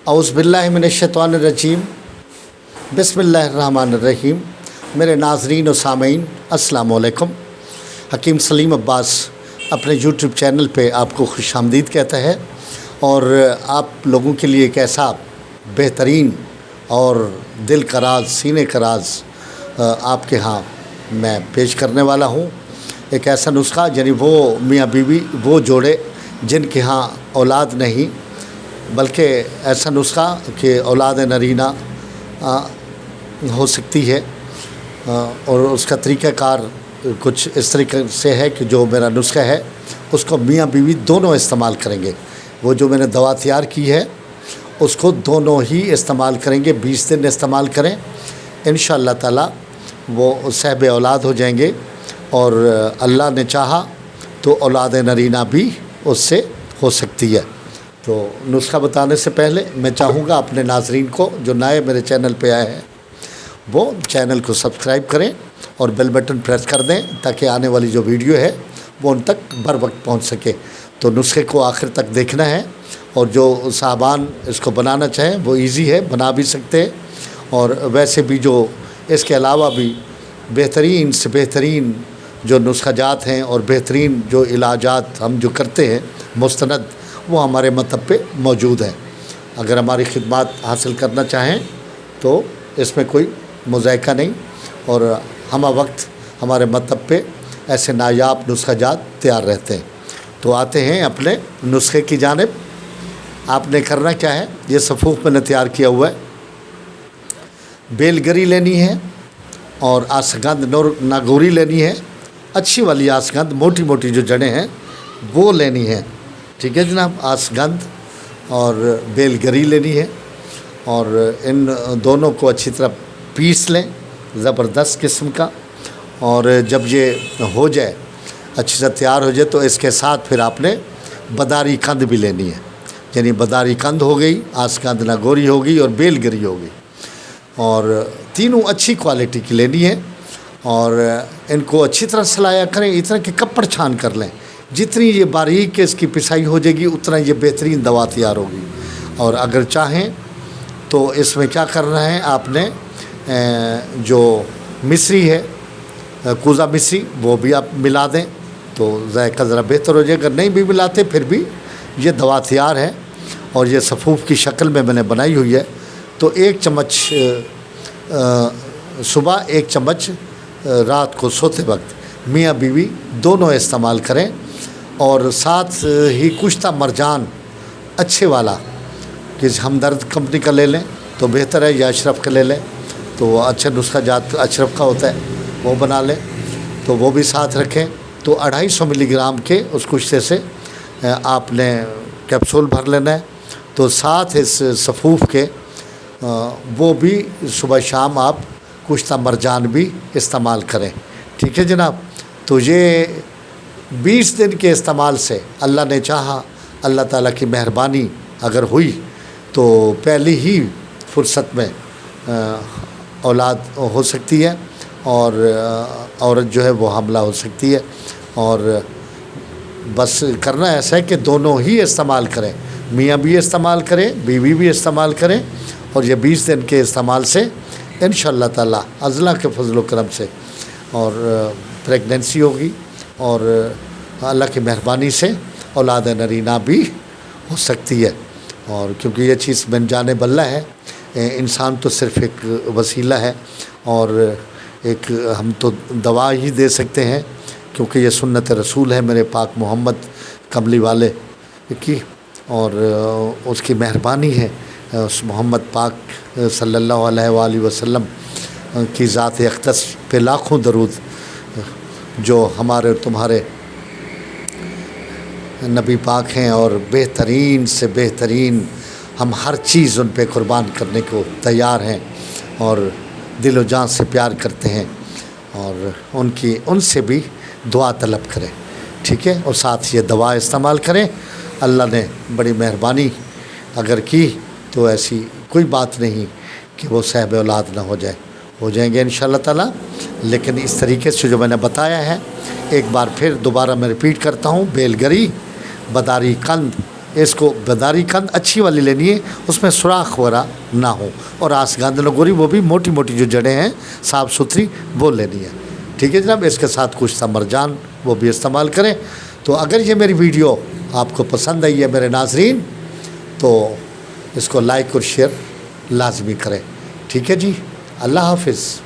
औज़ बिल्लाहि मिनश्शैतानिर्रजीम बिस्मिल्लाहिर्रहमानिर्रहीम। मेरे नाज़रीन और सामीन अस्सलाम वालेकुम। हकीम सलीम अब्बास अपने यूट्यूब चैनल पे आपको खुशामदीद कहता है और आप लोगों के लिए एक ऐसा बेहतरीन और दिल का राज, सीने का राज आपके यहाँ मैं पेश करने वाला हूँ। एक ऐसा नुस्खा यानी वो मियाँ बीवी, वो जोड़े जिनके यहाँ औलाद नहीं, बल्कि ऐसा नुस्खा कि औलाद नरीना हो सकती है। और उसका तरीक़ाकार कुछ इस तरीके से है कि जो मेरा नुस्खा है उसको मियाँ बीवी दोनों इस्तेमाल करेंगे। वो जो मैंने दवा तैयार की है उसको दोनों ही इस्तेमाल करेंगे। 20 दिन इस्तेमाल करें, इंशाअल्लाह ताला वो साहिब औलाद हो जाएंगे और अल्लाह ने चाहा तो औलाद नरीना भी उससे हो सकती है। तो नुस्खा बताने से पहले मैं चाहूँगा अपने नाज़रीन को जो नए मेरे चैनल पे आए हैं वो चैनल को सब्सक्राइब करें और बेल बटन प्रेस कर दें ताकि आने वाली जो वीडियो है वो उन तक बर वक्त पहुँच सके। तो नुस्खे को आखिर तक देखना है और जो साहबान इसको बनाना चाहें वो इजी है, बना भी सकते हैं। और वैसे भी जो इसके अलावा भी बेहतरीन से बेहतरीन जो नुस्खाजात हैं और बेहतरीन जो इलाजात हम जो करते हैं मुस्तनद, वो हमारे मतब पे मौजूद है। अगर हमारी खिदमत हासिल करना चाहें तो इसमें कोई मुज़ायका नहीं और हम वक्त हमारे मतब पे ऐसे नायाब नुस्खाजात तैयार रहते हैं। तो आते हैं अपने नुस्खे की जानिब। आपने करना क्या है, ये सफ़ूफ मैंने तैयार किया हुआ है। बेलगरी लेनी है और आसगंध नागौरी लेनी है। अच्छी वाली आसगंध, मोटी मोटी जो जड़ें हैं वो लेनी है, ठीक है जनाब। आसगंध और बेलगरी लेनी है और इन दोनों को अच्छी तरह पीस लें, ज़बरदस्त किस्म का। और जब ये हो जाए, अच्छी तरह तैयार हो जाए, तो इसके साथ फिर आपने बदारी कंद भी लेनी है। यानी बदारी कंद हो गई, आसगंध नागौरी हो गई और बेलगरी हो गई, और तीनों अच्छी क्वालिटी की लेनी है। और इनको अच्छी तरह सलाया करें, इतना कि कपड़ छान कर लें। जितनी ये बारीक इसकी पिसाई हो जाएगी उतना ये बेहतरीन दवा तैयार होगी। और अगर चाहें तो इसमें क्या करना है, आपने जो मिश्री है, कूज़ा मिश्री, वो भी आप मिला दें तो ज़ायका ज़रा बेहतर हो जाए। अगर नहीं भी मिलाते फिर भी ये दवा तैयार है और ये सफ़ूफ की शक्ल में मैंने बनाई हुई है। तो 1 चम्मच सुबह, 1 चम्मच रात को सोते वक्त मियाँ बीवी दोनों इस्तेमाल करें। और साथ ही कुश्ता मरजान अच्छे वाला, कि हमदर्द कंपनी का ले लें तो बेहतर है, या अशरफ का ले लें तो वो अच्छा नुस्खा जात अशरफ का होता है, वो बना लें तो वो भी साथ रखें। तो 250 मिलीग्राम के उस कुश्ते से आपने कैप्सूल भर लेना है। तो साथ इस सफ़ूफ के वो भी सुबह शाम आप कुश्ता मरजान भी इस्तेमाल करें, ठीक है जनाब। तो ये 20 दिन के इस्तेमाल से अल्लाह ने चाहा, अल्लाह ताला की मेहरबानी अगर हुई तो पहली ही फुर्सत में औलाद हो सकती है और औरत जो है वो हमला हो सकती है। और बस करना ऐसा है कि दोनों ही इस्तेमाल करें, मियाँ भी इस्तेमाल करें, बीवी भी इस्तेमाल करें। और ये 20 दिन के इस्तेमाल से इंशाअल्लाह ताला अल्लाह के फजल व करम से और प्रेगनेंसी होगी और अल्लाह की मेहरबानी से औलाद नरीना भी हो सकती है। और क्योंकि ये चीज़ बन जाने बल्ला है, इंसान तो सिर्फ़ एक वसीला है और एक हम तो दवा ही दे सकते हैं, क्योंकि ये सुन्नत रसूल है मेरे पाक मोहम्मद कमली वाले की, और उसकी मेहरबानी है उस मोहम्मद पाक सल्लल्लाहु अलैहि वसल्लम की ज़ात अक़दस पे लाखों दरूद, जो हमारे तुम्हारे नबी पाक हैं और बेहतरीन से बेहतरीन हम हर चीज़ उन पे कुर्बान करने को तैयार हैं और दिल व जान से प्यार करते हैं। और उनसे भी दुआ तलब करें, ठीक है। और साथ ये दवा इस्तेमाल करें। अल्लाह ने बड़ी मेहरबानी अगर की तो ऐसी कोई बात नहीं कि वो साहिब औलाद ना हो जाए, हो जाएंगे इंशाअल्लाह ताला। लेकिन इस तरीके से जो मैंने बताया है, एक बार फिर दोबारा मैं रिपीट करता हूँ, बेलगरी, बदारी कंद اس کو بداری کند اچھی والی لینی ہے، اس میں سوراخ وغیرہ نہ ہو، اور آسگند نگوری وہ بھی موٹی موٹی جو جڑیں ہیں صاف ستھری وہ لینی ہے، ٹھیک ہے جناب۔ اس کے ساتھ کچھ سا مرجان وہ بھی استعمال کریں۔ تو اگر یہ میری ویڈیو آپ کو پسند آئی ہے میرے ناظرین، تو اس کو لائک اور شیئر لازمی کریں، ٹھیک ہے جی۔ اللہ حافظ۔